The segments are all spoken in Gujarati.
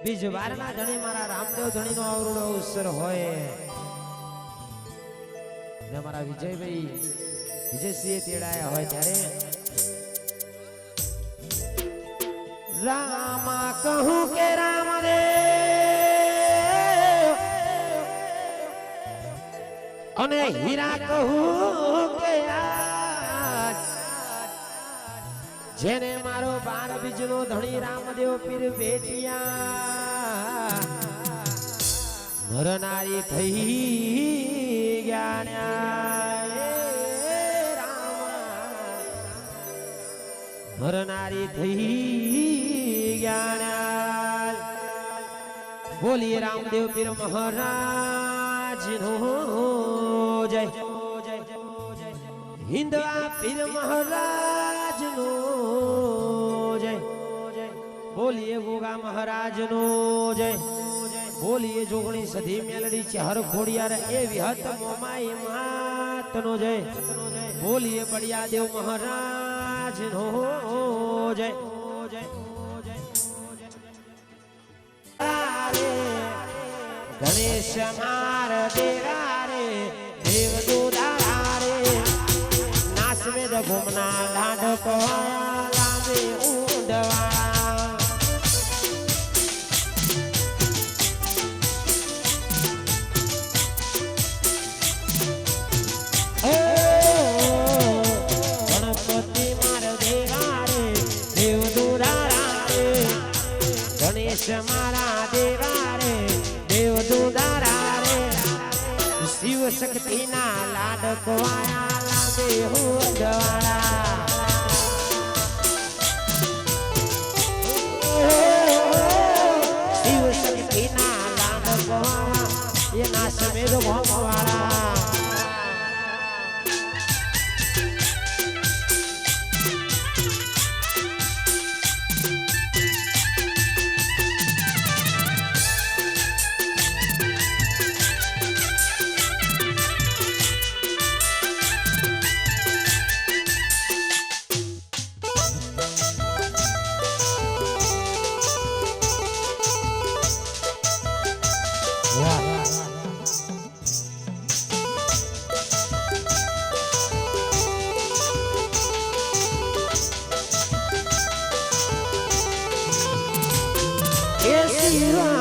બીજ વારના ધણી મારા રામદેવ ધણીનો અવરોડો અવસર હોય ને મારા વિજયભાઈ વિજયસિંહ તેડાયા હોય ત્યારે રામા કહું કે રામદેવ અને હીરા કહું કે જેને મારો 12 બીજનો ધણી રામદેવ પીર બેટિયા નરનારી થઈ ગયા નરનારી થઈ ગયા બોલીએ રામદેવ પીર મહારાજ નો જય હિન્દવા પીર મહારાજ નો જય બોલીએ ગોગા મહારાજ નો જય બોલીએ જોગણી સધી મેલડી ચાર ખોડિયાર એ વિહત મોમાઈ માત નો જય બોલીએ બળિયા દેવ મહારાજ નો જય ગણેશ માર દેરા રે દેવ દુદારા રે નાસવેદ ઘુમના લાડકો લાગે ઉડવા ગણપતિ માર દેરા રે દેવ દુદારા રે ગણેશ મારા દેરા રે દેવ દુદારા રે શિવ શક્તિ ના લાડકો આયા લાગે ઉડવાળા શિવ શક્તિ ના લાડકો આયા એ નાસમેદ ભોમવાળા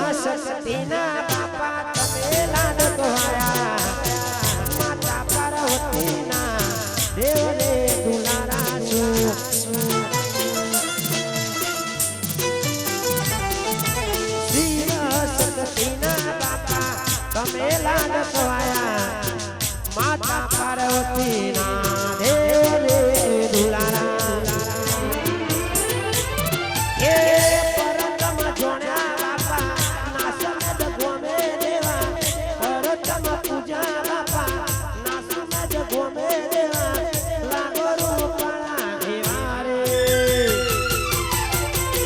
શક્તિના બાપા તમે લાડકો આયા માતા પાર્વતીના દેવને દુલારા છો શિવ શક્તિના બાપા તમે લાડકો આયા માતા પાર્વતીના દેવને દુલારા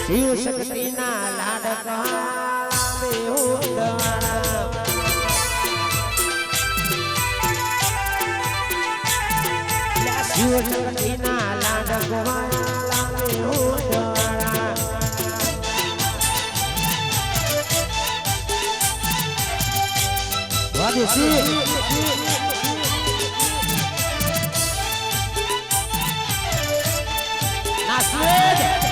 શિવ શક્તિ ના લાડકા લાવે ઉડવાળા શિવ શક્તિ ના લાડકા લાવે ઉડવાળા વાદેશી નાસવેદ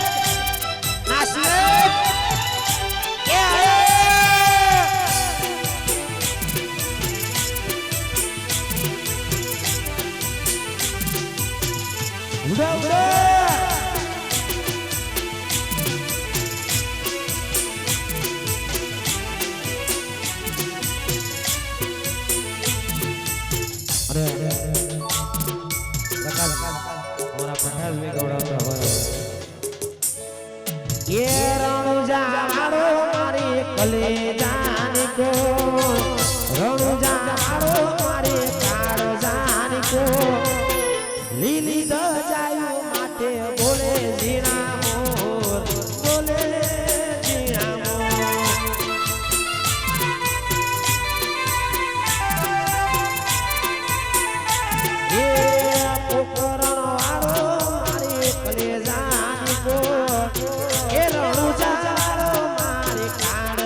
કલે જાની કો રણ જાડો મારે કાળ જાની કો લીલી દજાયું માટે બોલે જીણા મોર બોલે જીણા મોર એ પોકરણ વાળો મારે કલે જાની કો એ રણ જાડો મારે કાળ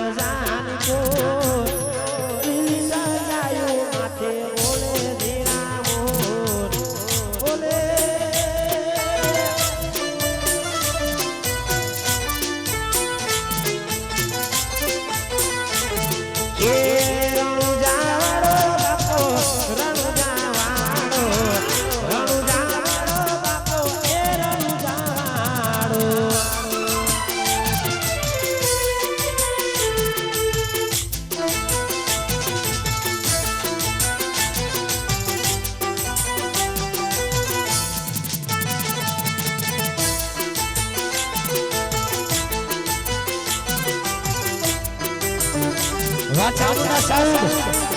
વાચામુના સાઉન્ડ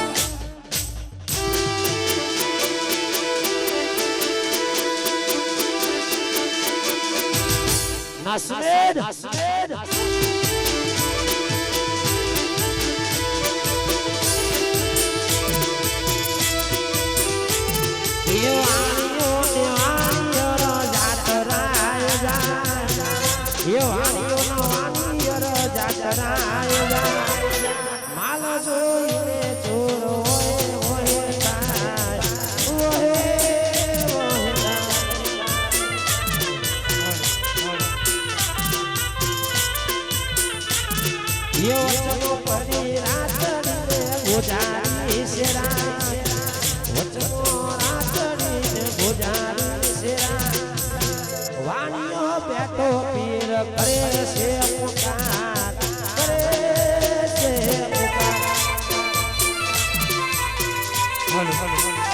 નાસમેદ માલ જોઈને ચોર હોય વચનો પડી રાતડી ગોજારી શેરા વચનો રાતડી ગોજારી શેરા વાણીઓ બેઠો પીર કરે છે પુકાર કરે છે પુકાર બોલો બોલો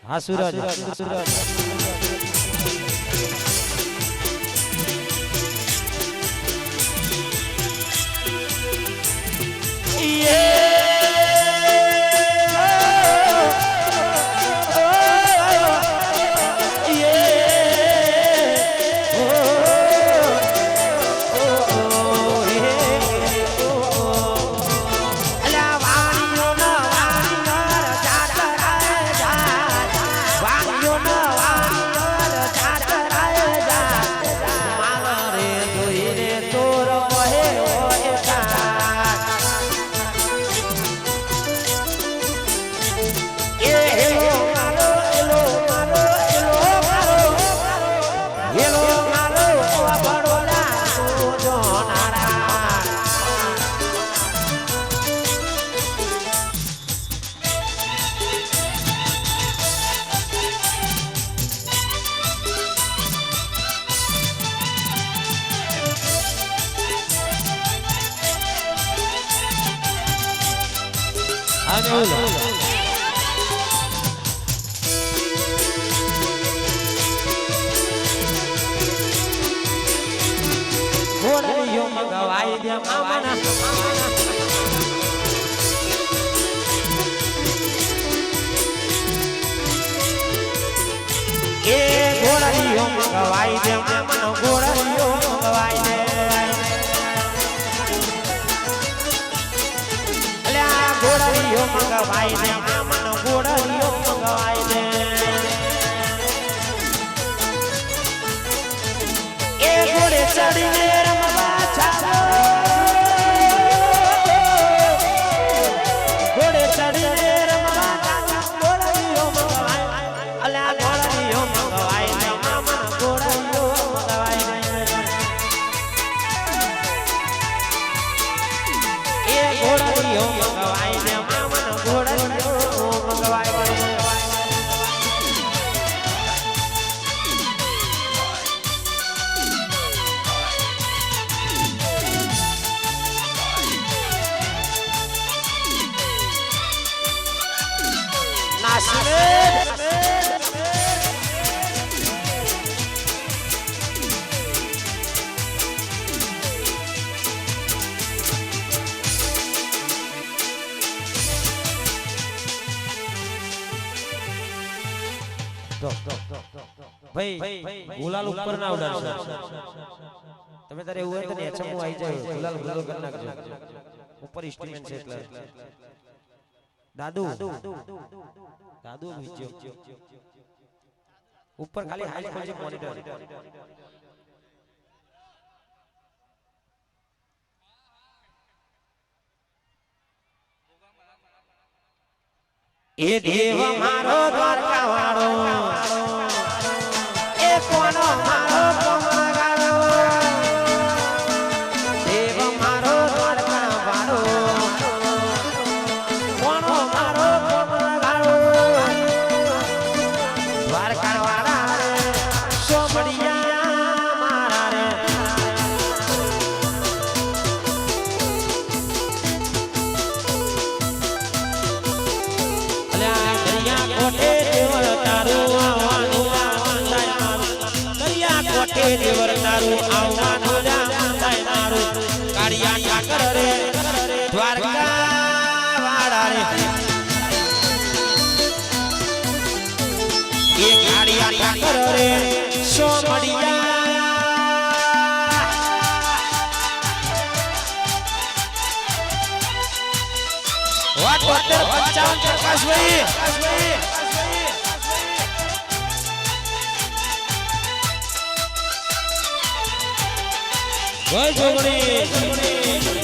હા સુરજ મંગવાઈ દે મામાના એ ઘોડરીઓ મંગવાઈ દે મામાનો ઘોડરીઓ મંગવાઈ દે અલ્યા ઘોડરીઓ મંગવાઈ દે મામાનો ઘોડરીઓ મંગવાઈ દે એ ઘોડે ચડીને રમવા ચાલો ઘોડે ચડીને રમવા ચાલો ઘોડરીઓ મંગવાઈ અલ્યા ઘોડરીઓ મંગવાઈ દે મામાનો ઘોડરીઓ મંગવાઈ દે એ ઘોડરીઓ મંગવાઈ દે મામાનો ઘોડરીઓ મંગવાઈ દે ભાઈ ગુલાલ ઉપર ના ઉડાડશો તમે તારે એવું હોય તો ને ચમુ આવી જાય ગુલાલ ગુલાલ કરી નાખજો ઉપર ઇન્સ્ટ્રુમેન્ટ છે એટલે દાદુ દાદુ વિજો ઉપર ખાલી હાઈ ખોલજે મોનિટર એ દેવ મારો દ્વારકા વાળો એ કોનો મારો કમળગાળો દેવ મારો દ્વારકા વાળો કોનો મારો કમળગાળો દ્વારકા વાળા રે સોમડિયા મારા રે કોઠે દેવર તારું આવવાનું દરિયા કોઠે દેવર તારું આવવાનું મારું કાળિયા ઠાકર રે દ્વારકા વાળા રે એ કાળિયા ઠાકર રે સોમડિયા વાત 55 પ્રકાશભાઈ જય જોગણી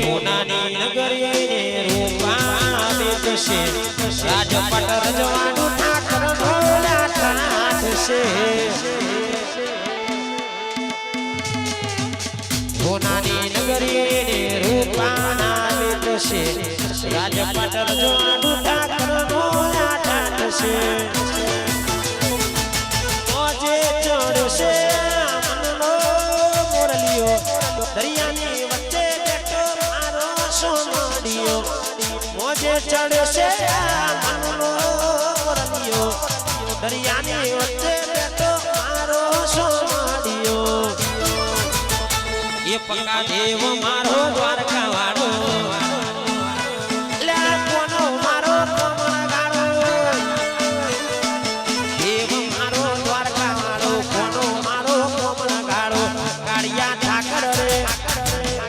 હોનાની નગરી રૂપા બેઠશે રાજપટ રજવાનું ઠાકર ઢોલા ઠાઠશે હોનાની નગરી રૂપા બેઠશે રાજપટ રજવાનું ઠાકર ઢોલા ઠાઠશે મોજે ચડશે મનનો મોરલિયો દરિયાની વચ્ચે સોમડિયો મોજે ચડશે મનનો રમિયો દરિયાની વચ્ચે બેઠો મારો સોમડિયો એ પક્કા દેવ મારો દ્વારકા વાળો લે કોનો મારો કમળગાળો દેવ મારો દ્વારકા વાળો કોનો મારો કમળગાળો કાળિયા ઠાકર રે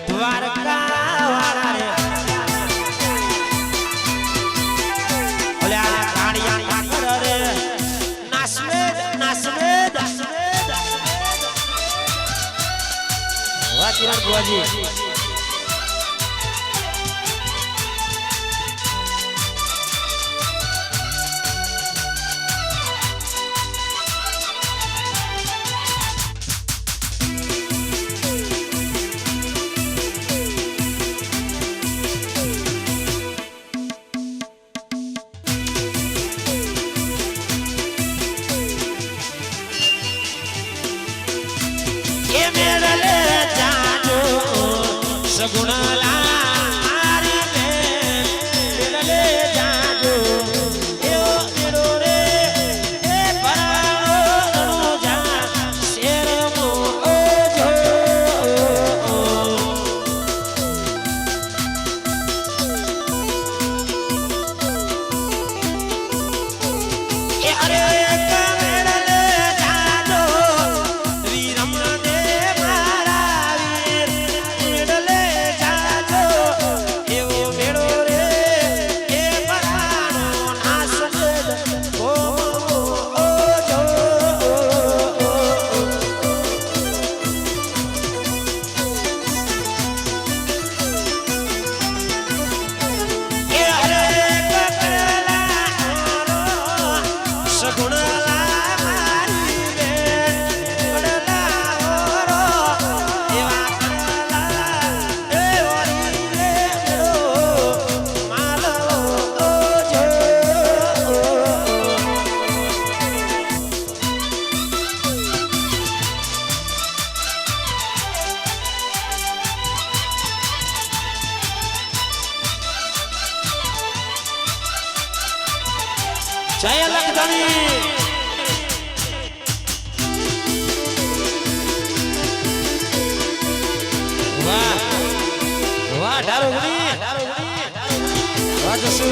દ્વારકા કિરણ બુઆજી જય લખધણી વાહ વાહ ઢારો ગુણી રાજસુ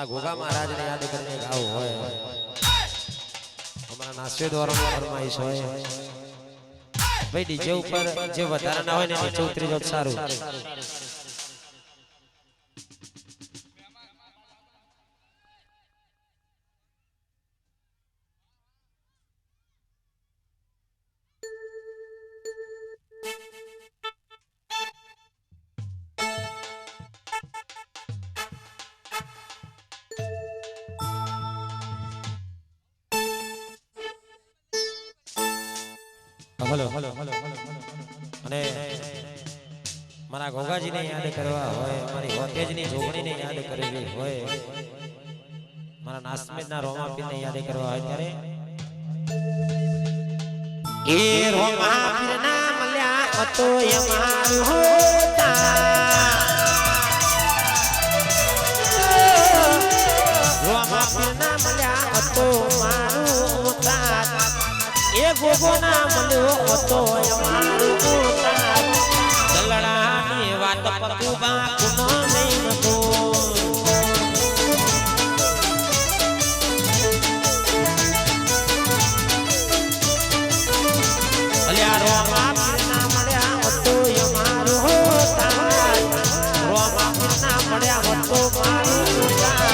गोगा महाराज ने याद करने गाओ होय हमारा नास्ते द्वारा फरमाइश होय भाई डीजे ऊपर जे વધારા ના હોય ને નીચે ઉતરી જાવ સારું हेलो અને મારા ગોગાજીને યાદ કરવા હોય મારી હોતેજની જોગણીને યાદ કરવી હોય મારા નાસમેદના રોમાપીરને યાદ કરવા હોય ત્યારે એ રોમાપીરના મળ્યા તો એ મારું હોતા રોમાપીરના મળ્યા તો મારું હોતા એ ગોગો ના મળ્યો તો અમારું ઉતાર દલડાની વાત પકુબા કુનો નહીં તો અલ્યા રોમા પીરના મળ્યા તો અમારું ઉતાર રોમા પીરના મળ્યા તો મારું ઉતાર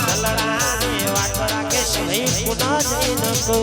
દલડાની વાત રાખે નહીં કુનો નહીં તો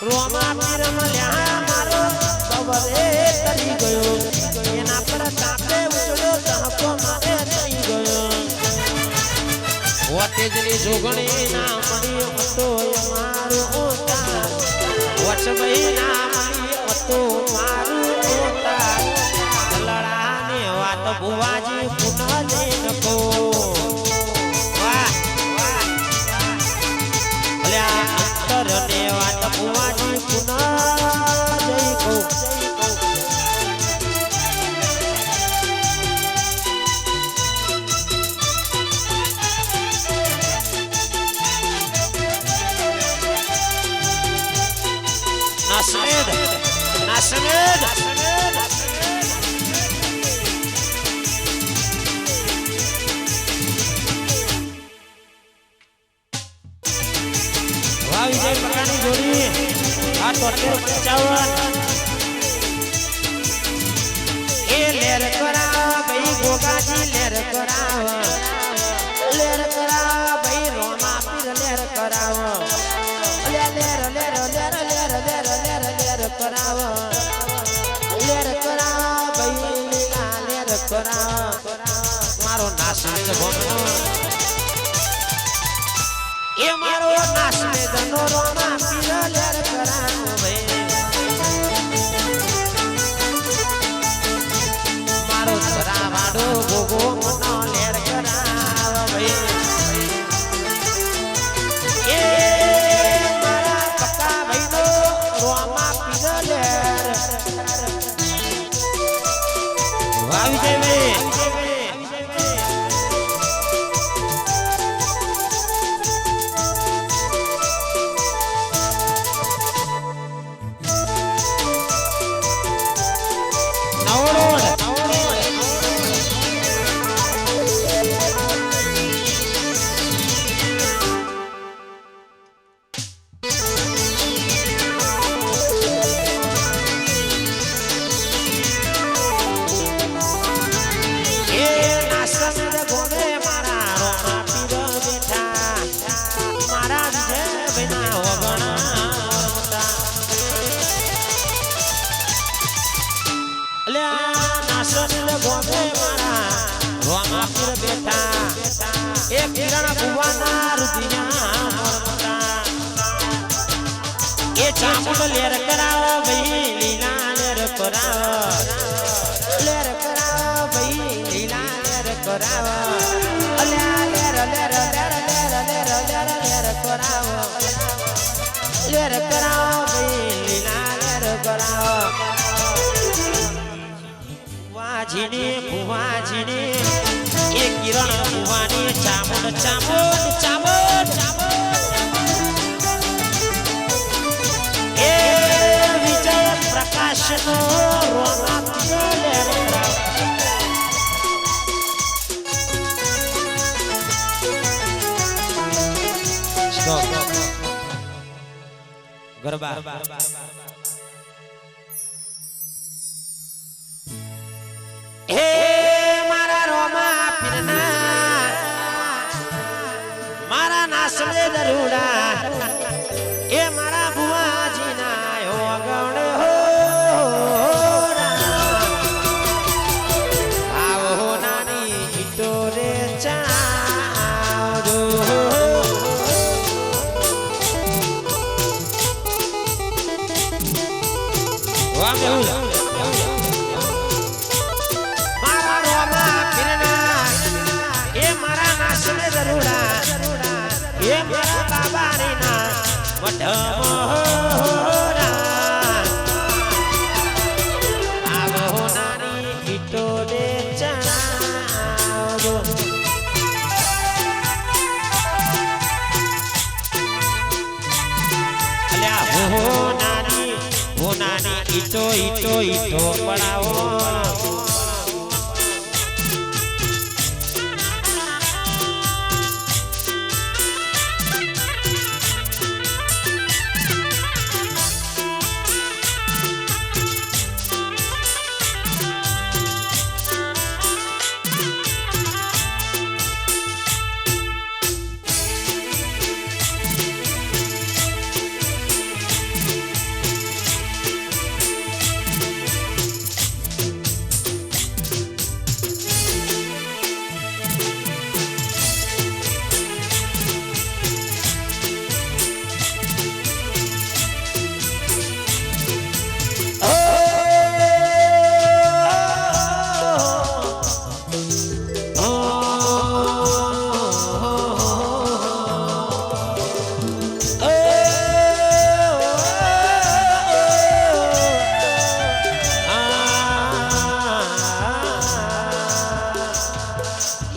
રોમા પીર મળ્યા મારો બવરે તરી ગયો એના પર તાપે ઉચડ્યો ધહકો મારે થઈ ગયો હોતેજની જોગણી ના મળી હતો મારું ઉતાર વચભાઈ ના મળી હતો મારું ઉતાર લડાની વાત બુવાજી પુનઃ જઈને કો વાહ અલ્યા અંતરને વાત બુવાજી પુનઃ જઈ કો Nasmed વાહ વિજય પ્રકારની જોડી આ 7355 એ લેર કરાવ ભાઈ ગોગાજી લેર કરાવ ભાઈ રોમા પીર લેર કરાવ લેર કરાવ ભાઈ લીલા લેર કરાવ મારો નાસમેદ ભોગનો એ મારો નાસમેદ નો રોમા પીર લેર કરાવ ભાઈ મારો સરાવાડો ગોગો મનો લેર કરાવ ભાઈ એ મારા પક્કા ભાઈ નો આવી જાય ભાઈ एक किरण बुवाना रुदिया मोरमता ए चामुंड लेर कराओ भई लीला लेर कराओ भई लीला लेर कराओ अल्या लेर लेर लेर लेर लेर लेर लेर कराओ भई लीला लेर कराओ वाजिनी बुवाजिनी एक किरण बुवानी चामुंड चामुंड चामुंड ए विजय प्रकाश नो रोमापी लेर स्टॉप गरबा नासले दरुड़ा ए मारा बुआजी ना हो गौण हो आओ हो नानी इटोरे चाओ वाह मेहुला मारा रोमा फिरना ए मारा नासले दरुड़ा ये मारा बाबा रे ना वडमोरा आवो हो नानी इटो दे चनावो अल्या हो नानी इटो इटो इटो पड़ाओ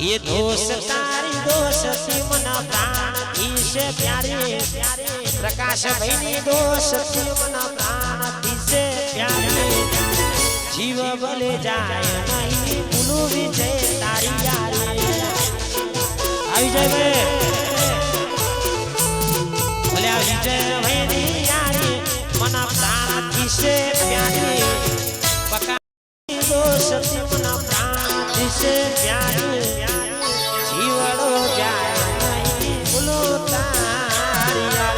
ये दोष तारी दोष मना प्राण से प्यारे प्रकाश भैनी दोष मना प्राण से प्यारे जीव बले जाए नहीं बुलू विजय तारी यारे आई जय भले विजय भैनी यारे मना प्राण से प्यारे दोष मना प्राण से प्यारे जीवड़ो जाए नहीं बोलो तारिया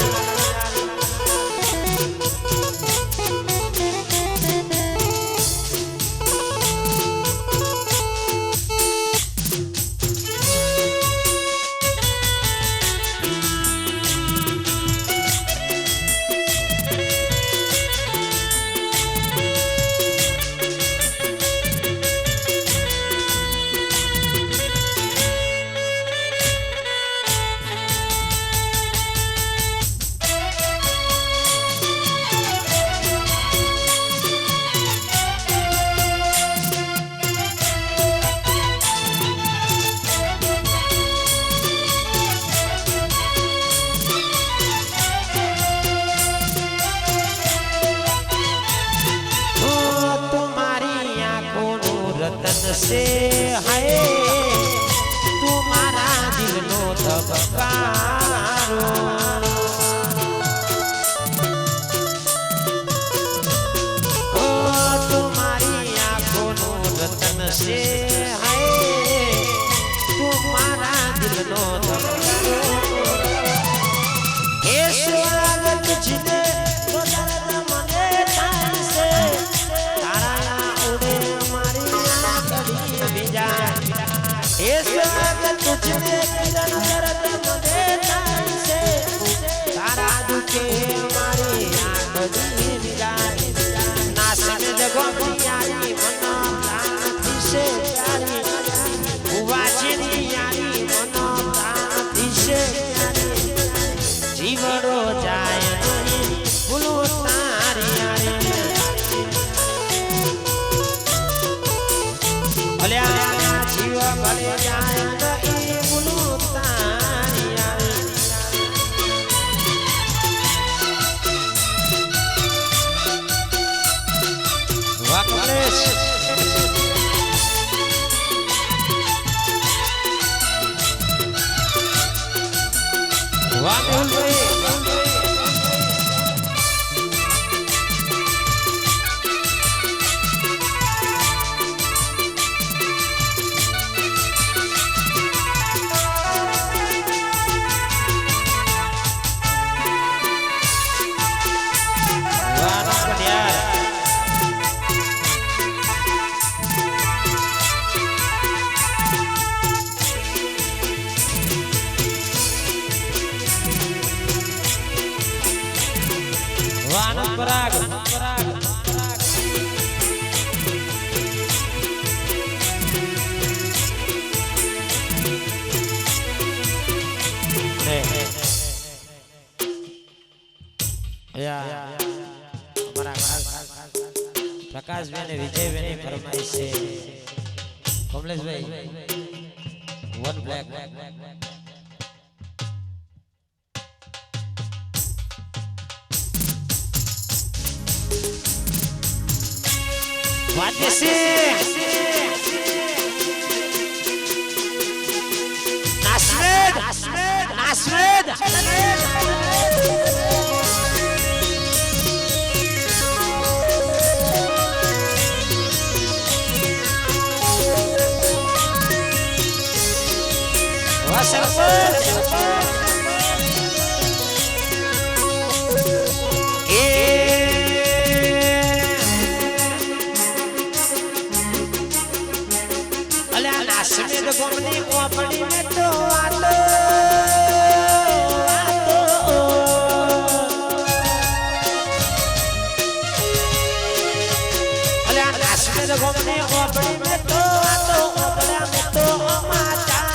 તનસે હાય તું મારા દિલનો ધબકારો ઓ તું મારી આંખોનું રતન છે હાય તું મારા દિલનો ધબકારો એ સ્વાગત જીને તો દર્દ મને થાય છે તારા ઉડે મારી આંખડી બીજા એ સ્વાગત તુજને કિરણ દર્દ મને થાય છે તારા દુખે મારી આંખડી બીજા નાસને જગો યારી મનો પ્રાણથી છે યારી ઉવાજીની યારી મનો પ્રાણથી છે જીવડો જાય ભૂલો તારી ભલ્યા જીવ ભલે જાય ભૂલો તારી વાહ કમલેશ વાહ મેહુલભાઈ પરાગ પ્રકાશભાઈ ને વિજયભાઈ ફરમાઈશ છે કમલેશભાઈ વન બ્લેક વાદ્યસે નાસવેદ નાસવેદ વાસરપર નાસવેદ ગોમની કોપડી મે તો આતો અલ્યા નાસવેદ ગોમની કોપડી મે તો આતો ઓપડા મે તો અમાચા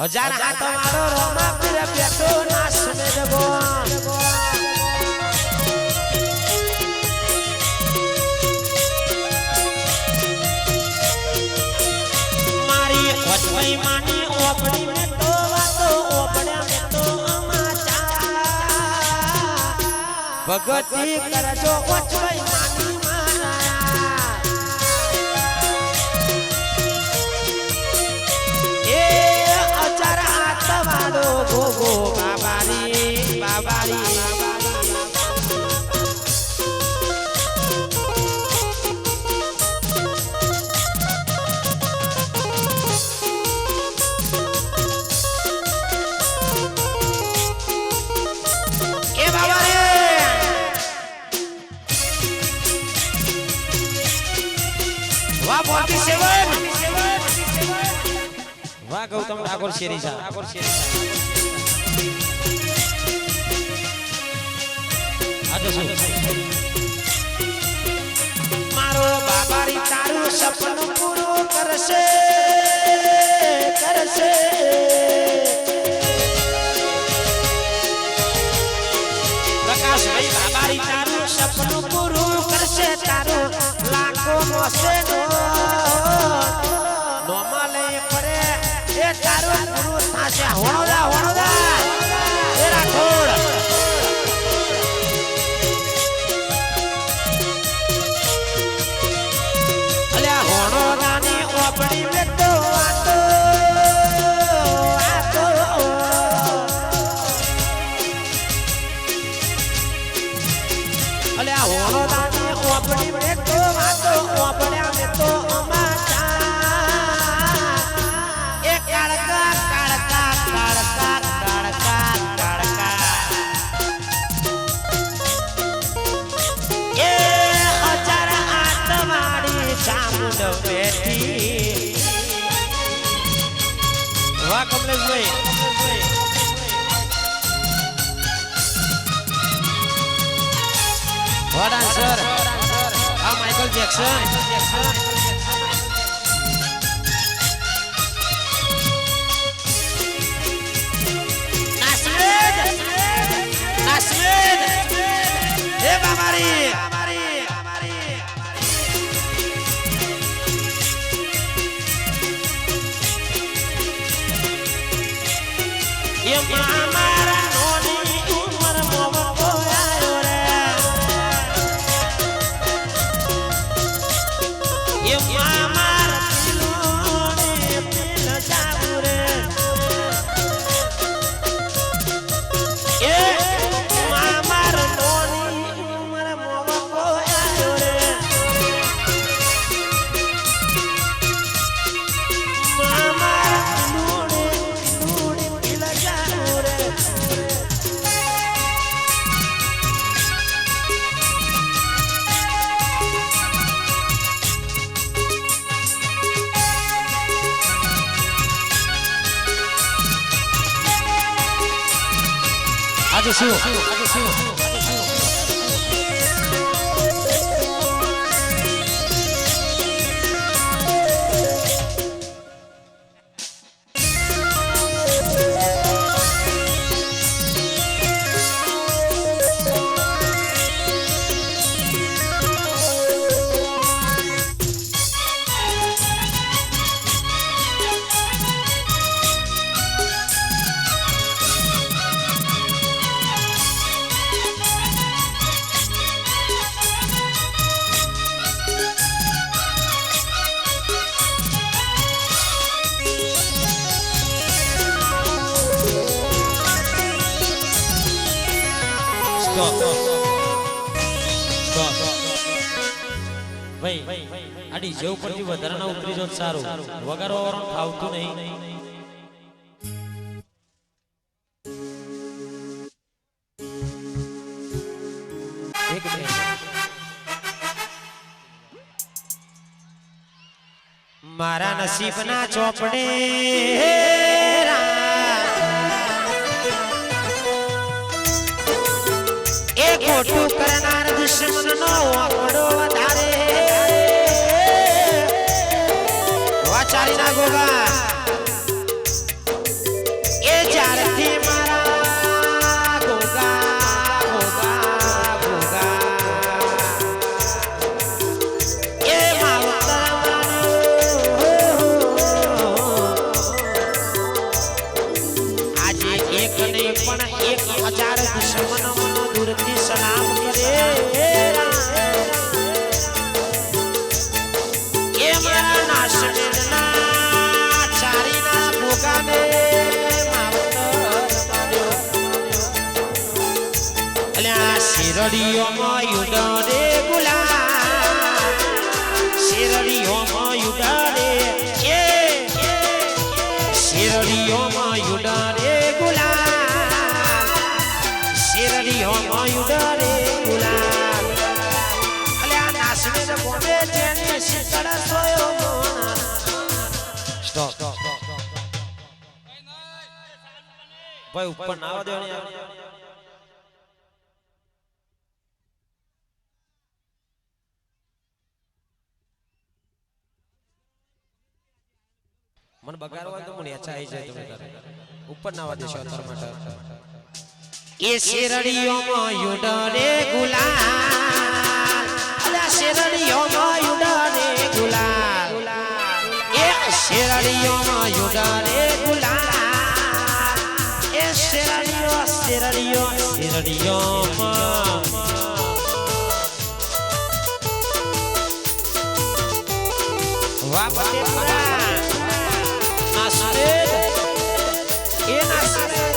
હજાર હાથ મારો રોમા પીર પેટો નાસવેદ ગોમ વચવાઈ માની ઓપડી મે તો વાતો ઓપડ્યા મે તો અમાચા ભગતી કરજો વચવાઈ માની મારા એ અચાર આતવાડો ગોગો બાબારી બાબારી વાહ ગૌતમ ઠાકોર શેરી મારો બાબારી તારું સપનું પૂરું કરશે કરશે પ્રકાશભાઈ બાબારી તારું સપનું પૂરું કરશે તારું લાખો મોસે નોમાલે કરે એ તારું પૂરું થાશે હોણોદા હોણોદા એ રાખોડ અલ્યા આપણી મે તો આતો આતો અલે આ હોનો દાની આપણી મે તો આતો આપણા મે તો વાહ કમલેશભાઈ વાહ ડાન્સર આ માઇકલ જેક્સન નાસમેદ હે બાબારી મારા નોની ઉમર મોવો આયો રે એ મારા દિલોને દિલ જાવું રે એ મારા નોની ઉમર મોવો આયો રે આજે શું ભાઈ આડી જેવ પરથી વધારાના ઉતરી જો સારું વગાડવા વાળું ખાવતું નહીં એક મિનિટ મારા નસીબના ચોપડે એક મોટું કરનાર દુશ્મનનો આંકડો વધારે વાચારી ના ગોગા એ જ્યારથી મારા ગોગા ગોગા ગોગા એ માવતર આજે એક નહીં પણ 1000 દુશ્મનો દૂરથી સલામ કરે એ મારા નાશમેદના ચારીના ભોગાને અલ્યા શેરડીઓમાં યુડે ગુલાબ શેરડીઓમાં યુડે એ શેરડીઓમાં યુડે ગુલાબ શેરડીઓમાં યુડે ગુલાબ અલ્યા નાશમેદ બોલે જેને શીતળ સોયો મોના સ્ટોપ ભાઈ ઉપર ના આવવા દેવાની मन बगारवा तो मुनिया चाहिए जाए तुम्हें करे ऊपर ना वादे शौतर मटर ये शेरड़ियों में युडरे गुलाल अला शेरड़ियों में युडरे गुलाल ये शेरड़ियों में युडरे गुलाल ये शेरड़ियों शेरड़ियों शेरड़ियों में વાહ પટેપુરા નાસરેદ એ નાસરેદ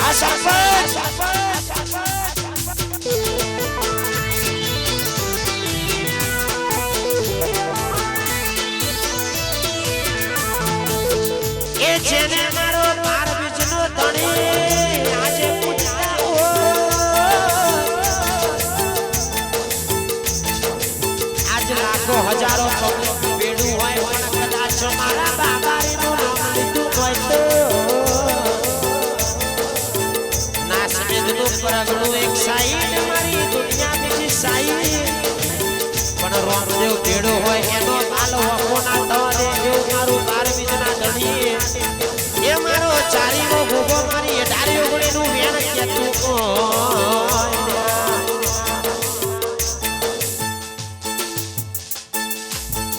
આ સરપંચ એ જેને મારો પાર બીજનો ધણી આજે પૂછતા આજ લાખો હજારો બેડું હોય પણ કદાચ મારા બાબારીનું નામ લીધું હોય તો નાસમેદનું પરગણું એક સાઈડ મારી દુનિયા બીજી સાઈડ પણ રોમદેવ બેડો હોય એનો બાલ વખો ના થવા દે એવું મારું બાર બીજના ધણી એ મારો ચારીનો ભોગો મારી અઢારી ઓગણીનું વેણ કેતું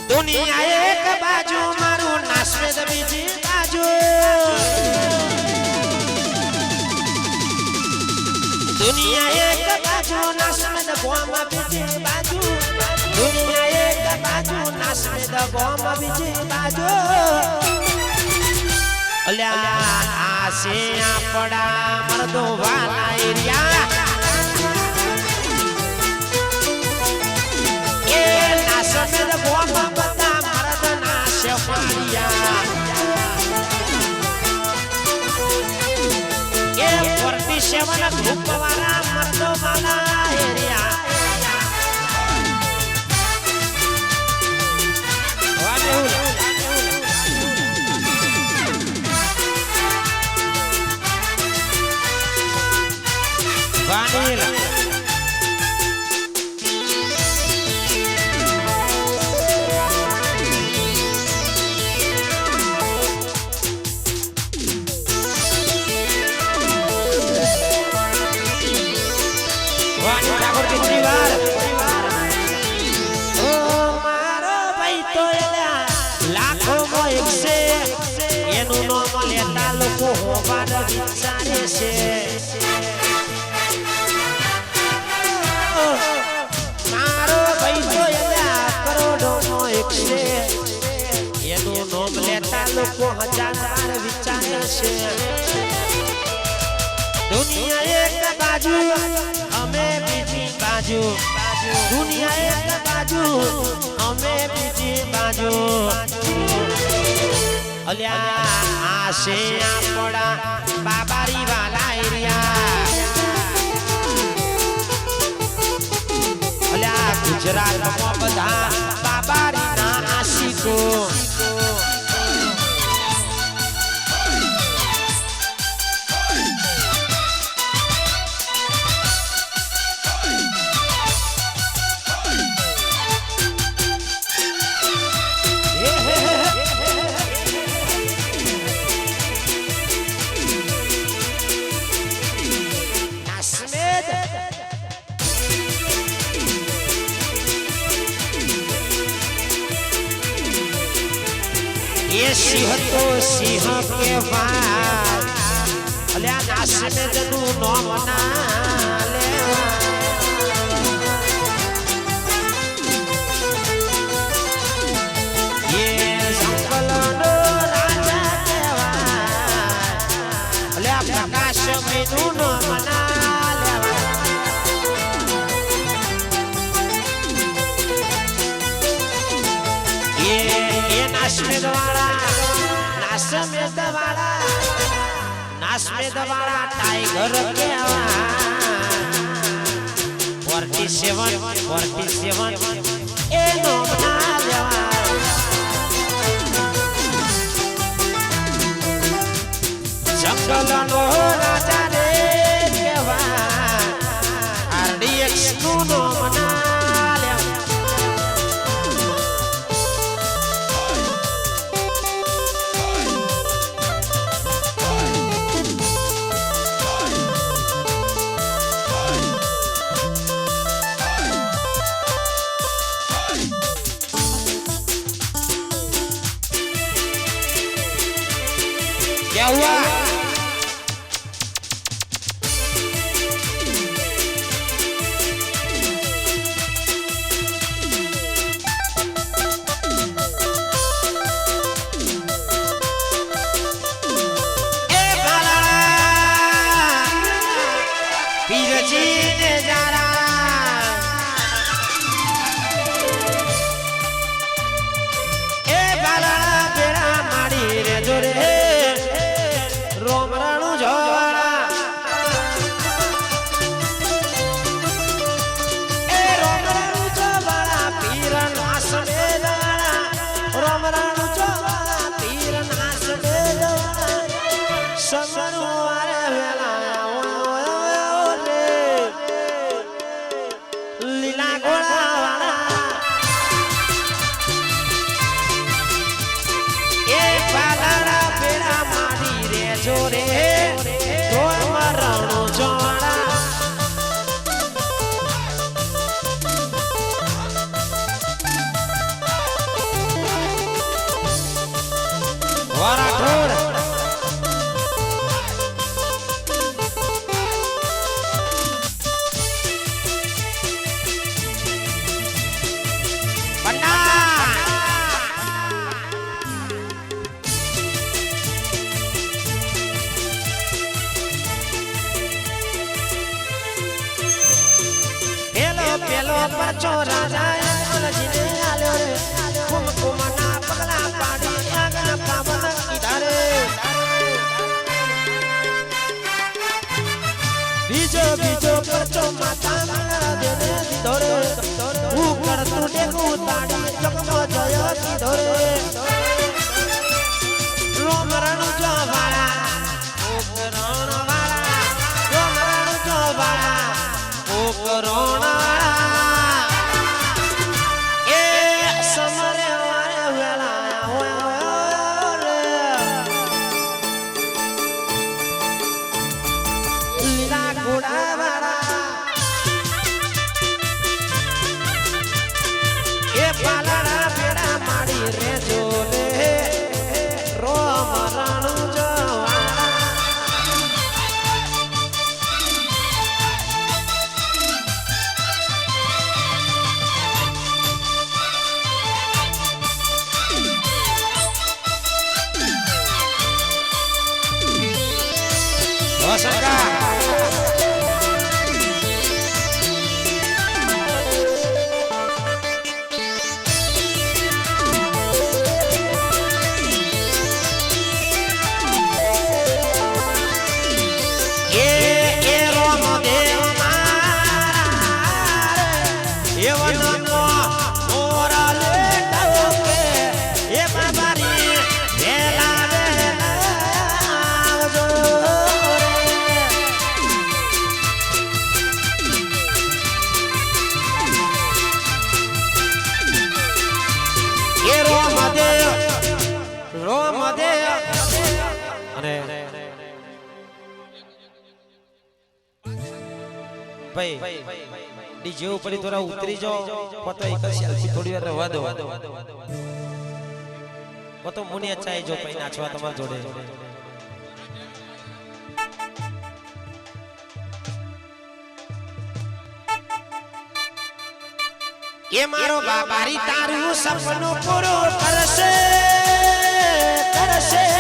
દુનિયા એક બાજુ મારું નાસમેદ બીજી બાજુ દુનિયા એક બાજુ નાસમેદ ગોમ બીજી બાજુ દુનિયા એક બાજુ નાસમેદ ગોમ બીજી બાજુ અલ્યા આસે આપડા મર્દો વાલા એરિયા એ નાસમેદ ગોમ બધા મર્દ નાશે પાડિયા એ 47 ગ્રુપ વાળા મર્દો વાલા area Vanilla. Vanilla por festival. Oh maro ભાઈ તો એલા લાખો મો એક છે એનું નામ લેતા લોકો હોવાડ વિચારે છે મારો ભાઈ તો એલા કરોડો નો એક છે એનું નામ લેતા લોકો હજાર વાર વિચારે છે દુનિયા એક બાજુ અમે બીજી બાજુ દુનિયા એક બાજુ અમે બીજી બાજુ અલ્યા આશે આપડા બાબારી વાલા એરિયા અલ્યા ગુજરાતમાં બધા બાબારીના આશિકો ये सिंह तो सिंह के बाद अल्या नासमेद નું નામ ના લે ये જંગલનો રાજા કહેવાય અલ્યા પ્રકાશ નું નામ ના લેવાય ये नासमेદ वाला टाइगर केवा 47 ए नो बना लेवा જંગલનો રાજા રે કેવા RDX નું નો બના લેવા क्या हुआ સચીને જારા એ બાલા બેડા માડી રે જોરે રોમરાણું જોવાળા એ રોમરાણું જોવાળા પીર નાસ બેદાળા રોમરાણું જોવાળા પીર નાસ બેદાળા સમરુ વારે વેલા લીલા ગોળાવાળા એ પાલાડા પેડા માડી રે જોરે તો મરણો જોડા વારા ઠોડ પેલો પરચો રાજા મલજીને આલ્યો રે કુમકુમના પગલા પાડી આગળ પાવન કીધા રે બીજો પરચો માતા મારા દેને દીધો રે ઉપર તું ડેકુ તાડી જગનો જય કીધો રે રોમરણું જોવાળા ઓકરણ વાળા રોમરણું જોવાળા ઓકરણ પાલાડા પેડા માડી રે જોલે રોમરાણું જોવાળા ભાઈ ડીજે ઉપર થોડા ઉતરી જાઓ પતો એક સેલ્ફી થોડી વાર રહેવા દો પતો મુનિ અચ્છા જો ભાઈ નાચવા તમાર જોડે એ મારો બાબારી તારું સપનું પૂરું કરશે કરશે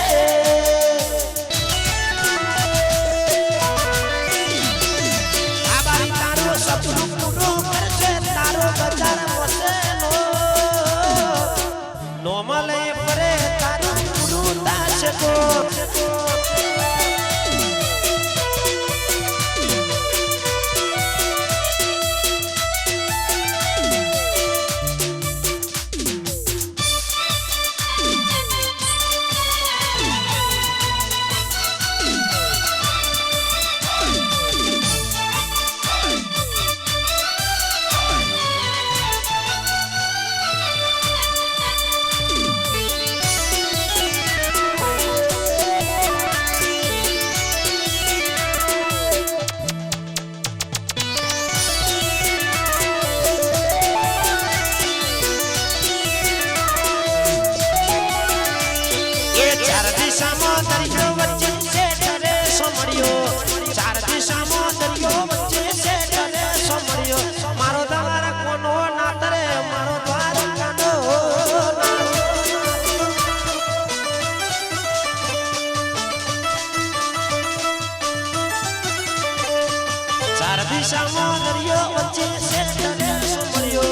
દિશામાં દરિયો વચ્ચે છે તને સુમર્યો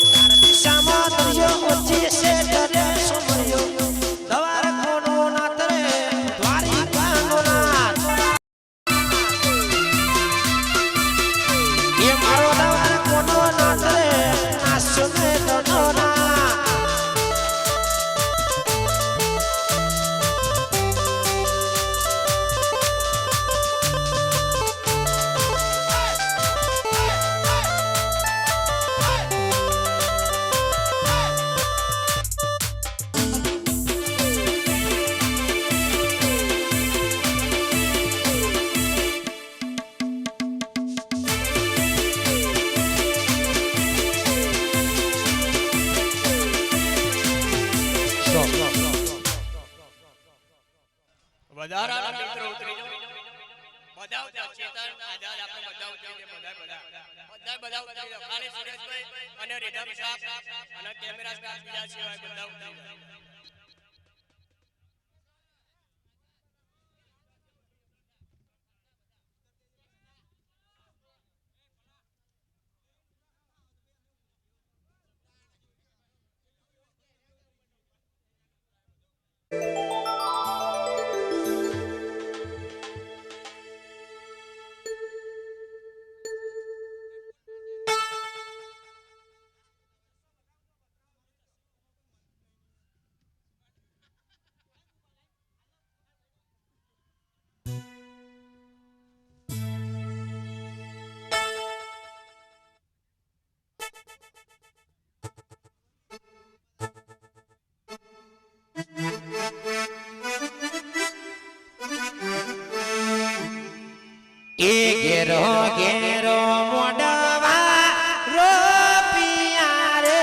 તાર દિશામાં દરિયો વચ્ચે છે તને સુમર્યો દવાર કોનો નાથ રે દ્વારિકાનો નાથ એ મારો દવાર કોનો નાથ રે નાસ્યો મે દનો નાથ વધારાના મિત્રો ઉતરી જાઓ બધા ચેતન આઝાદ આપણે બધા ઉતરી બધા ઉતરી જાઓ ખાલી સુરેશભાઈ અને રીધમ સાહેબ અને કેમેરા સ્ટાફ બીજા સિવાય બધા ઉતરી જાઓ ઘેરો ઘેરો મોડવા રોપિયા રે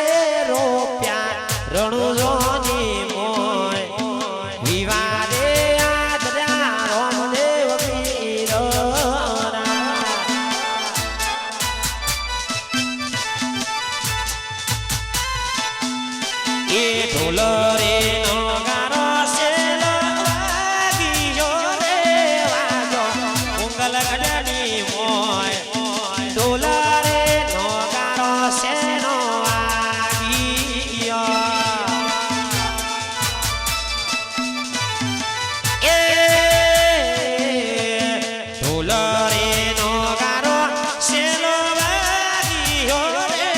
રોપ્યા રણુજોની મોય વિવાદે આદરા રોમદેવ પીરો એ ઢોલ રે નો ગારો સેલો વાગીયો રે વાજો મંગલ ગઢની મોય ઢોલ રે નો ગારો સેનો વાગીયો એ ઢોલ રે નો ગારો સેનો વાગીયો રે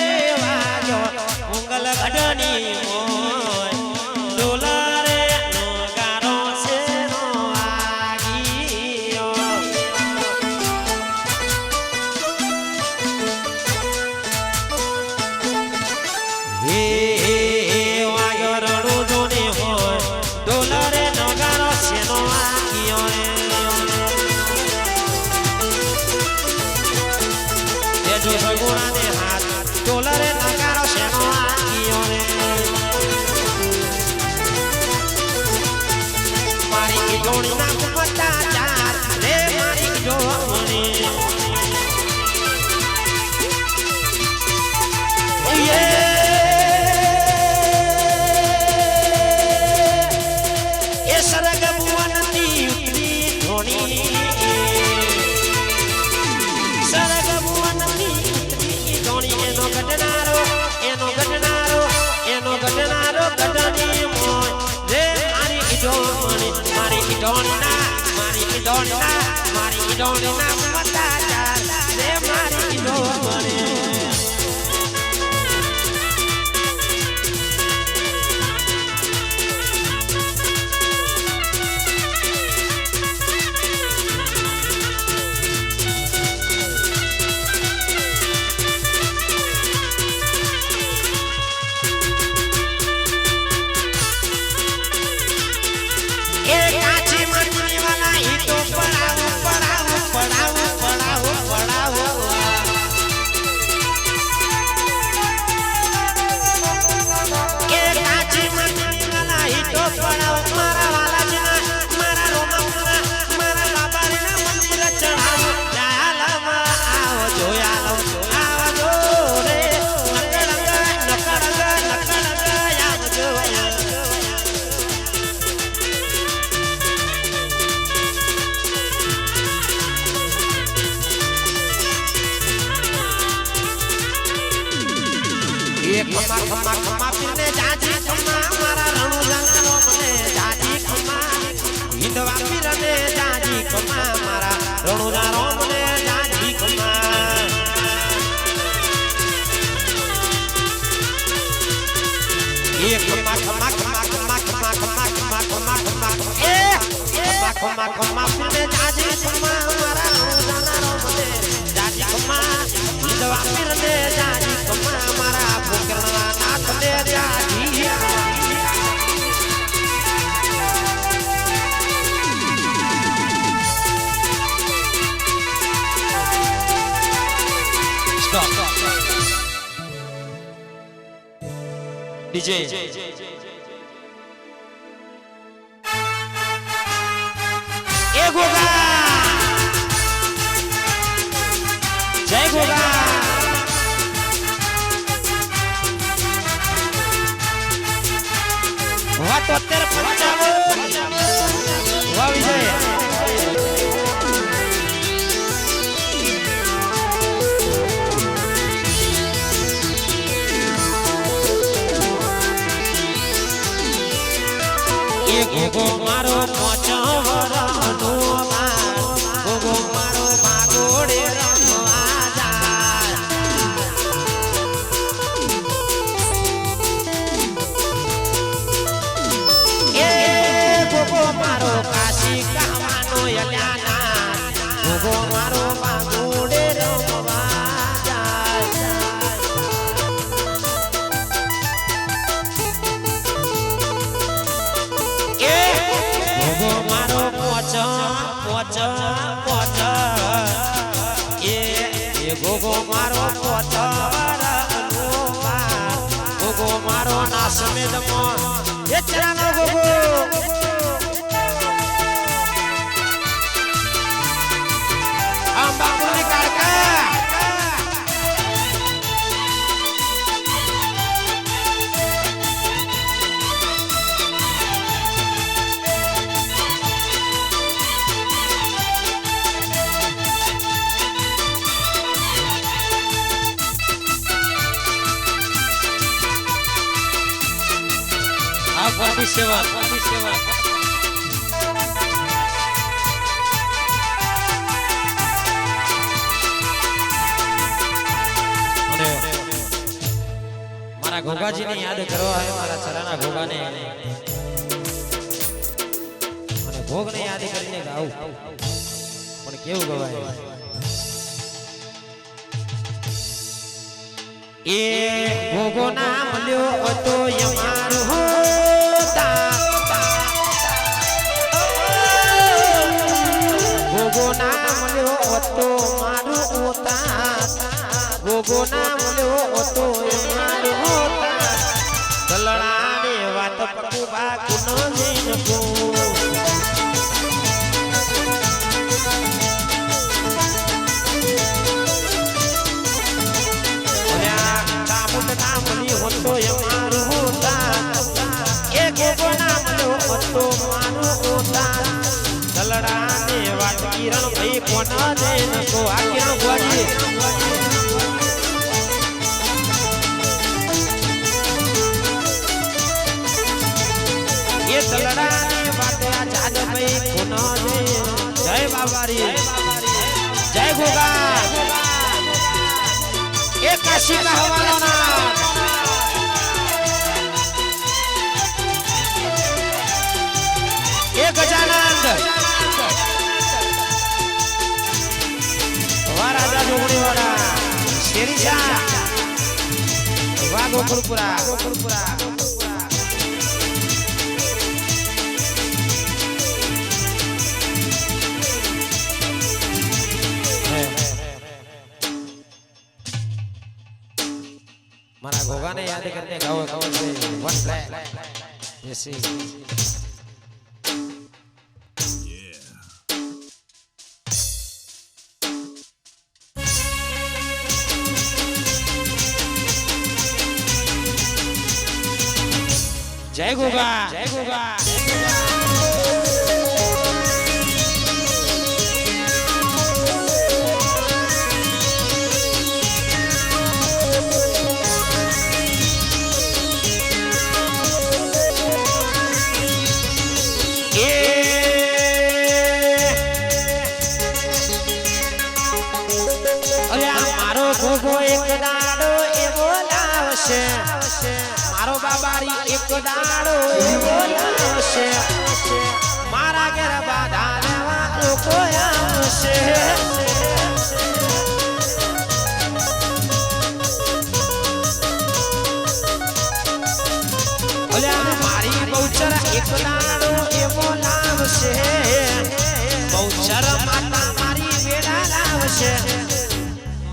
વાજો મંગલ ગઢની મારી ડોણના મતા ચાર રે મારી ડોણે ખમા ખમા ખમા પીને જાજી ખમા મારા રણુજાનો મને જાજી ખમા હિંદવા પીરને જાજી ખમા મારા રણુજાનો મને જાજી ખમા એ ખમા ખમા ખમા ખમા ખમા ખમા ખમા ખમા ખમા એ ખમા ખમા ખમા પીને જાજી ખમા મારા રણુજાનો મને જાજી ખમા હિંદવા પીરને જાજી ખમા મારા ફોકરણા નાથ ને જાજી DJ એ ગોગા જય ગોગા વાતો 1355 વાહ વિજય ગોગો મારો પોચવરનો ગોગો મારો બાગોડે રમવા જાય એ ગોગો મારો કાશી કહાવાનો યલ્યાના ગોગો મારો બાગોડે રમવા જાય ગોગો મારો પોચ એ ગોગો મારો પોચ ગોગો મારો ના સમેદ એ ચરાનો ગોગો અંબાપુરની કાળકા સેવા મારા ગોગાજીને યાદ કરવા આવે મારા ચરાના ગોગાને અને ભોગને યાદ કરીને ગાવું પણ કેવું ગવાય એ ભોગો ના મળ્યો હતો યમારો ગોગો ના મળ્યો હતો મારું ઓતા ગોગો ના મળ્યો હતો મારું ઓતા દલડાને વાત પકુબા કુનો જઈને ગો ઓલ્યા કામુટ ના મળ્યો હતો મારું ઓતા એ ગોગો ના મળ્યો હતો મારું ઓતા દલડાને વાત કિરણ ભાઈ કોના જઈને કો આ કિરણ ગોજી એ દલડાને વાત આ જાજ ભાઈ કોના જઈને જય બાબારી જય ગોગા એ કાશી કા હવાલો ના એ ગજાનંદ વા રાજા જોગણી વાળા શેરી શા વા ગોકુળપુરા મારા ગોગાને યાદ કરીને ગાવો છે વન બ્લેક દેસી જય ગોગા જય ગોગા લોકો એક દાડો એવો લાવશે મારો બાબારી એક દાડો એવો લાવશે મારા ઘેર બાધા લેવા લોકો આવશે મારી બહુચર એક દાડો એવો લાવશે બહુચર માતા મારી વેડા લાવશે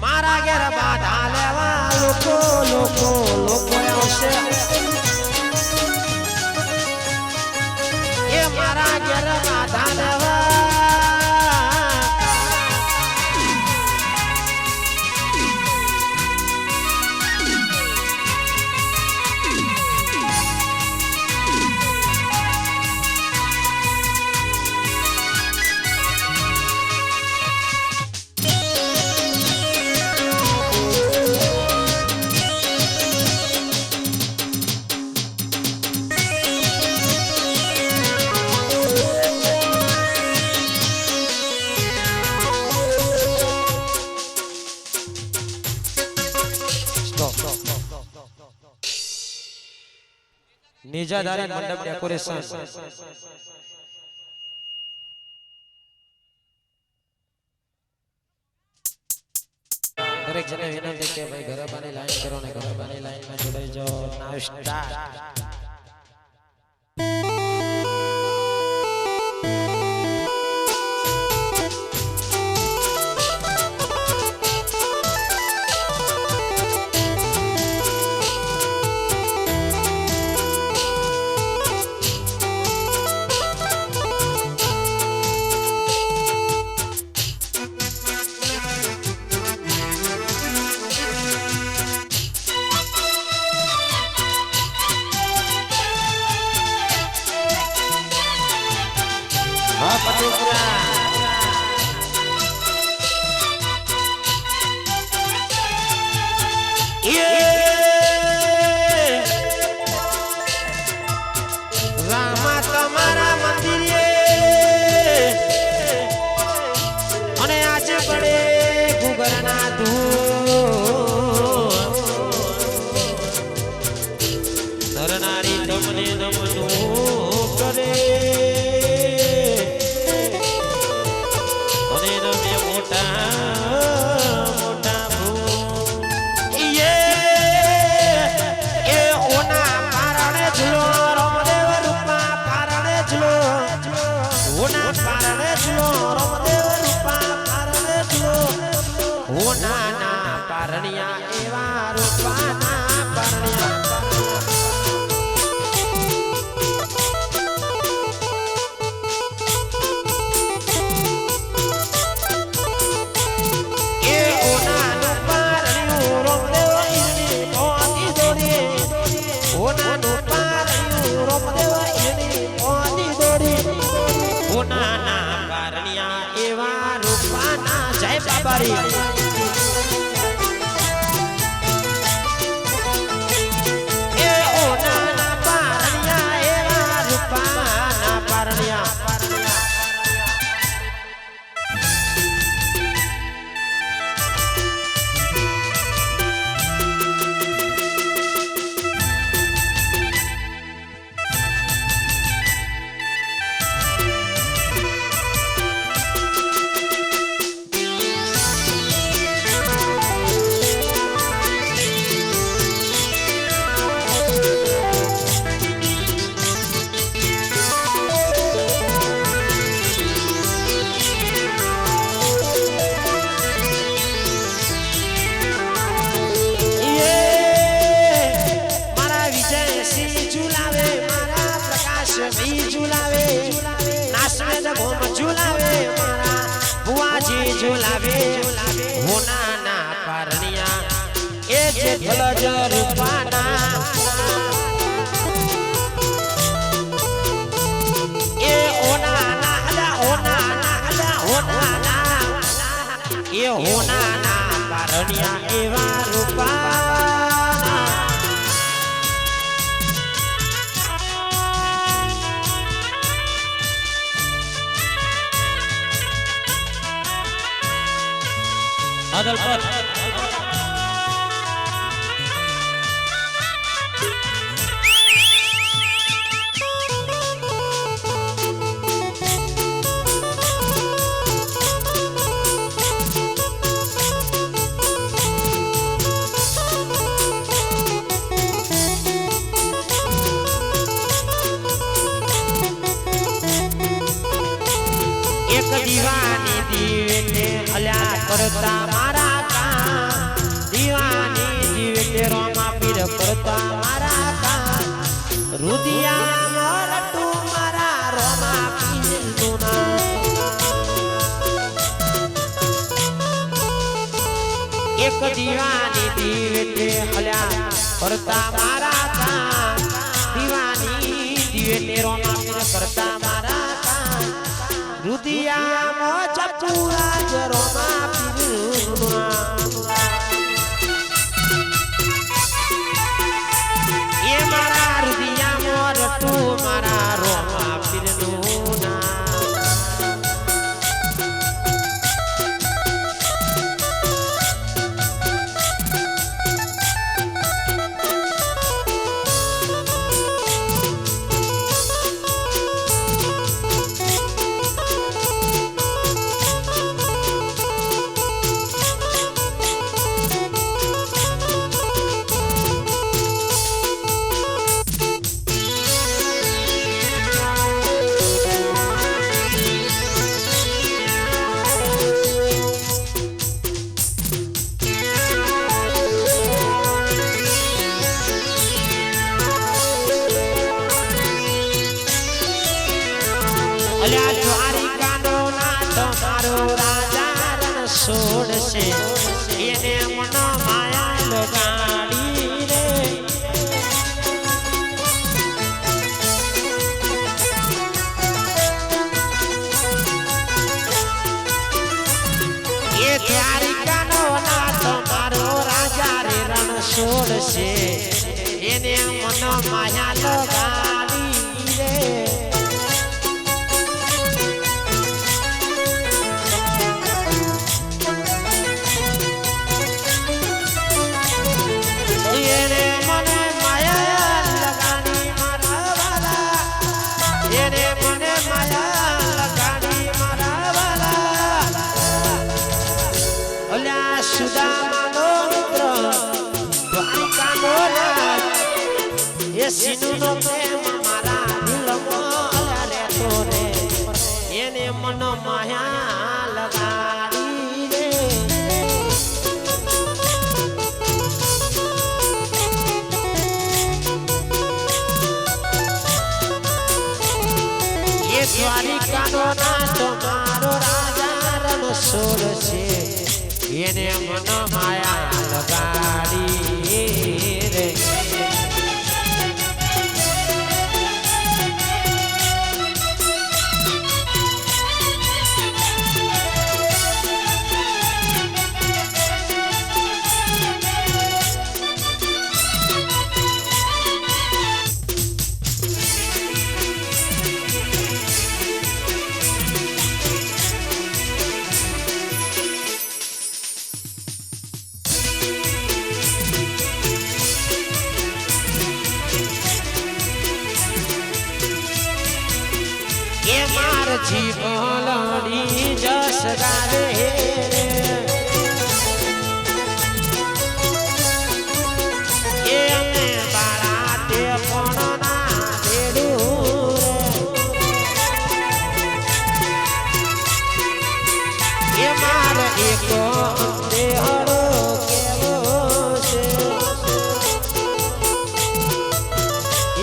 મારા ઘેર બાધા લેવા લોકો લોકો લોકો આવશે એ મારા ઘેર બાધા લેવા નિજાધારી મંડપ ડેકોરેશન દરેક જણે વિનંતી કે ભાઈ ગરબાની લાઈન કરો ને ગરબાની લાઈનમાં જોડાઈ જાઓ નાવ સ્ટાર્ટ રામા તમારા મંદિરે અને આજે પડે ગુગરના ધૂળ ધરનારી તમને નમનું કરે અને નમે મોટા મોટા ભૂ એ ઓના પારણે ઝૂલો રમદેવ રૂપા પારણે ઝૂલો ઓના પારણે ઝૂલો રમદેવ રૂપા પારણે ઝૂલો ઓના ના પારણિયા એવા રૂપાના પારણિયા झुलावे होना ना पारनिया ए जे फलज रूपाना ए होना ना हला होना ना हला होना ना ए होना ना पारनिया एवा रूपाना आदलपत करता मारा काम दीवानी जीव तेरो मा पीर करता मारा काम रुदिया मोर तू मारा रोमा पीर तुना एक दीवानी जीव ते हल्या करता मारा काम दीवानी जीव तेरो मा पीर करता मारा काम रुदिया मोच पूरा जरोमा पीरुआ ये मारा रुदिया मोर तू मारा रोमा पीरुना अल्या द्वारिकानो नाथ मारो राजा रण सोडशे एने मन माया लगाड़ी रे ये द्वारिकानो नाथ मारो राजा रे रण सोडशे एने मन माया लगाड़ी रे ये सिनुनो प्रेम मारा दिल मोला रे तोरे एने मन माया लगाड़ी रे ये द्वारिकानो नाथ मारो राजा रण सोडशे एने मन माया लगाड़ी रे जीवलड़ी जस गावे ये अमे बाराते पणना देडू ये मार एको देहरो केवो से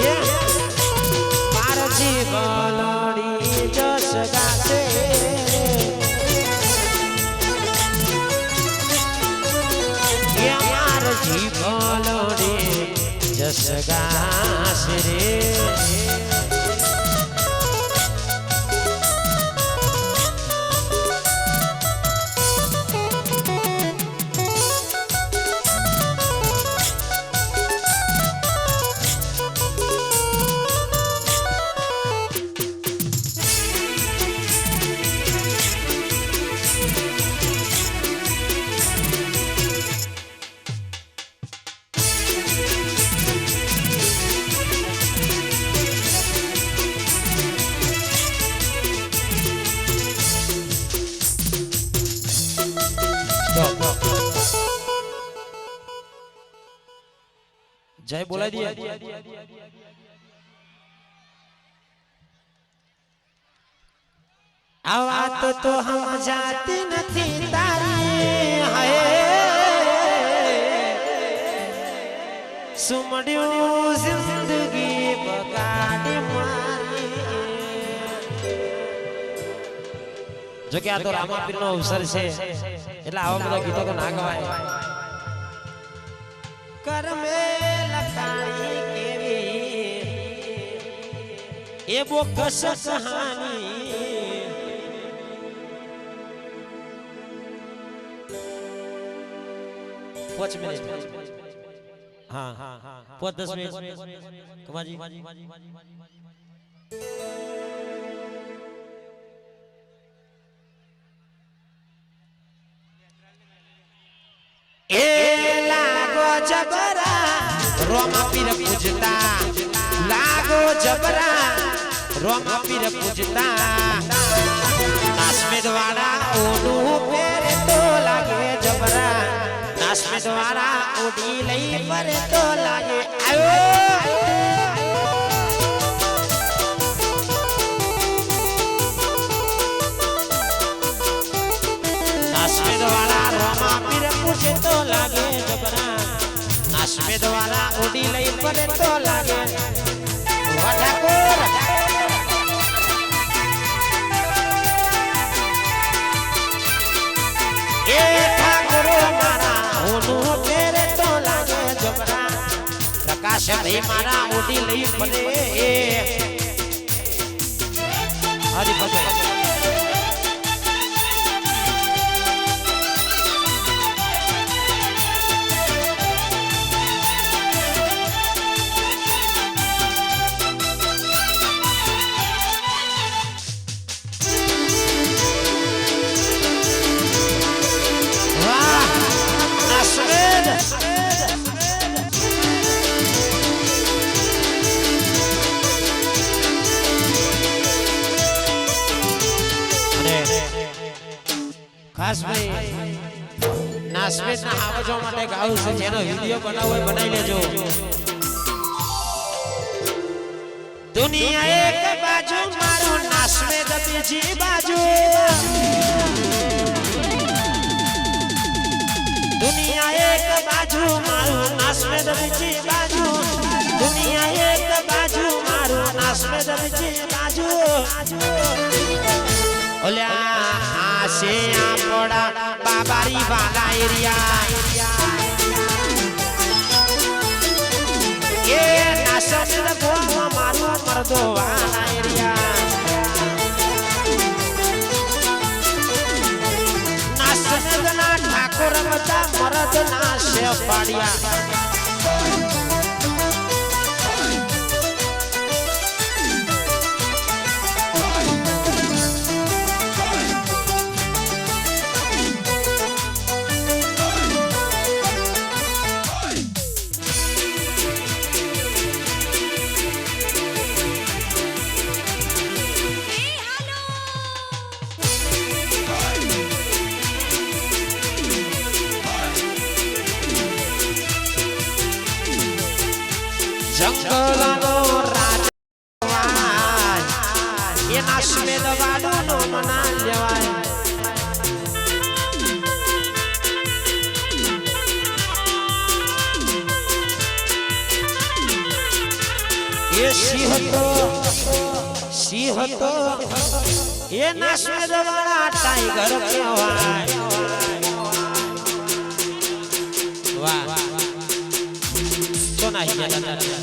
ये मार जीवलड़ी जस गावे ये मार जीवलड़ी जस गास रे जय बोला दिया आवाज तो हम जाती नहीं तारी સુમડ્યું જિંદગી બગાડી મારી. જો કે આ તો રામાપીર નો અવસર છે એટલે આવા બધા ગીતો તો ના ગવાય. કરમે લખાણી કેવી એ બોકસ કહાની. 5 મિનિટ. हाँ 5-10 मिनट कुमार जी. ए लागो जबरा रोमा पीर पूजता, लागो जबरा रोमा पीर पूजता. नासमेद वाला ओनु फेरे तो लागे जबरा, नासमेद वाला ओडी लई फरे तो लागे. आयो नासमेद वाला रोमा पीर पूजे तो लागे जबरा, नासमेद वाला ओडी लई फरे तो लागे. वठाकोर ए ठाकुरो मारा ओनु फेरे तो लागे जबरा. प्रकाश भाई मारा ओडी लई फरे. हरि भजन ખાસ ભાઈ નાસમેદ ના આવાજો માટે ગાવું છે. જેનો વિડિયો બનાવવો હોય બનાવી લેજો. દુનિયા એક બાજુ મારું નાસમેદ બીજી બાજુ, દુનિયા એક બાજુ મારું નાસમેદ બીજી બાજુ, દુનિયા એક બાજુ મારું નાસમેદ બીજી બાજુ. ઓલ્યા આશે આપડા બાબારી વાલા એરિયા એ નાસમેદ ગોવા મારું મરદો વાલા એરિયા. નાસમેદ ના ઠાકોર બધા મરદ ના શેપાડિયા. જંગલનો રાજા એ નાસમેદ વાળુનો મના લેવાય. એ સિંહ તો એ નાસમેદ વાળા ટાઈગર કહેવાય. વાહ તો નહીં ગયા.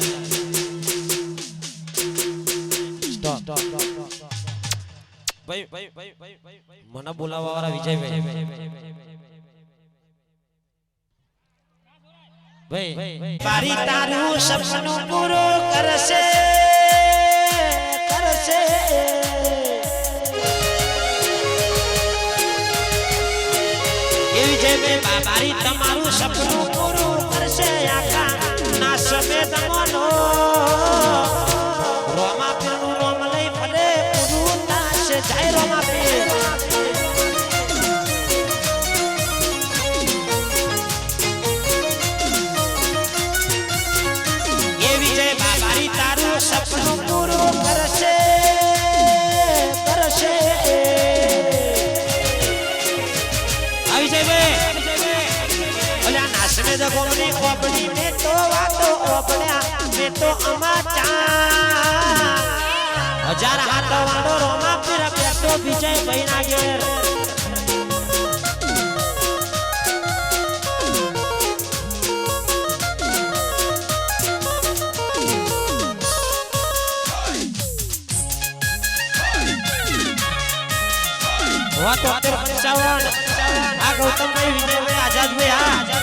મને બોલાવવા વાળા વિજયભાઈ ભાઈ તારું સપનું પૂરું કરશે કરશે. એ વિજયભાઈ બાબારી તમારું સપનું પૂરું કરશે. આખા નાસમેદ મનો રોમા પીરનું રોમ લઈ ફરે પૂરું થશે. જય રોમા પીર. એ વિજય બાબારી તારું સપનું પૂરું કરશે કરશે. આ વિજયભાઈ ઓલા કાશ્મીર ગોમની કોપડી મે તો વાતો ઓપડ્યા મે તો અમાચા હજાર હાથ વાળો રોમા પીર બેઠો વિજય ભાઈના ઘેર વાત 55 આ ગૌતમભાઈ વિજયભાઈ આઝાદભાઈ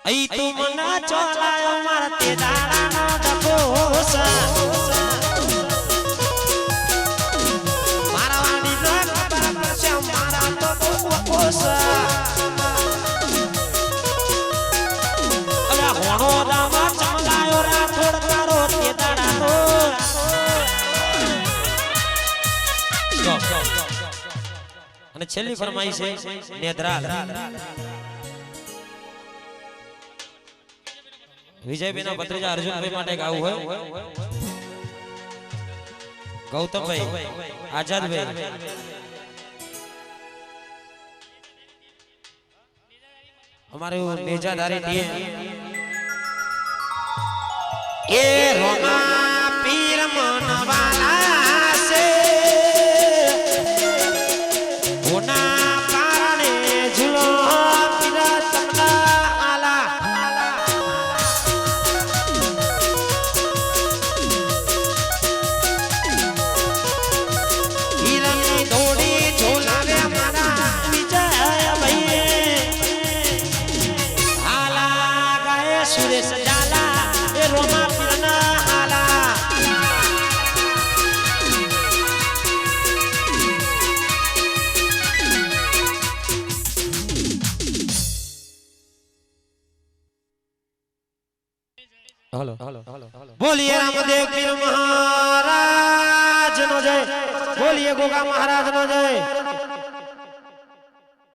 आई तू मना चलायो मारते दाड़ा ना दकोसा मारा वाली रख बराबर से मारा तो कोसा अरे होनो दामा चमलायो रा थोड़ करो ते दाड़ा नो અને છેલ્લી ફરમાઈ છે નેદરાલ વિજયભાઈના ભત્રીજા અર્જુનભાઈ માટે ગાવું હોય ગૌતમભાઈ આઝાદભાઈ અમારું નેજાધારી ટીમ એ રોમા પીર મનવાલા છે ઓના કારણે ઝુલો પીરા તમના આલા હીરાની દોડી ઝોલાવે મારા વિજય ભાઈ હાલા ગાય સુરેશ ઝાલા એ રોમા પીરના હાલા हेलो बोलिए रामदेव पीर महाराज नो जय बोलिए गोगा महाराज नो जय।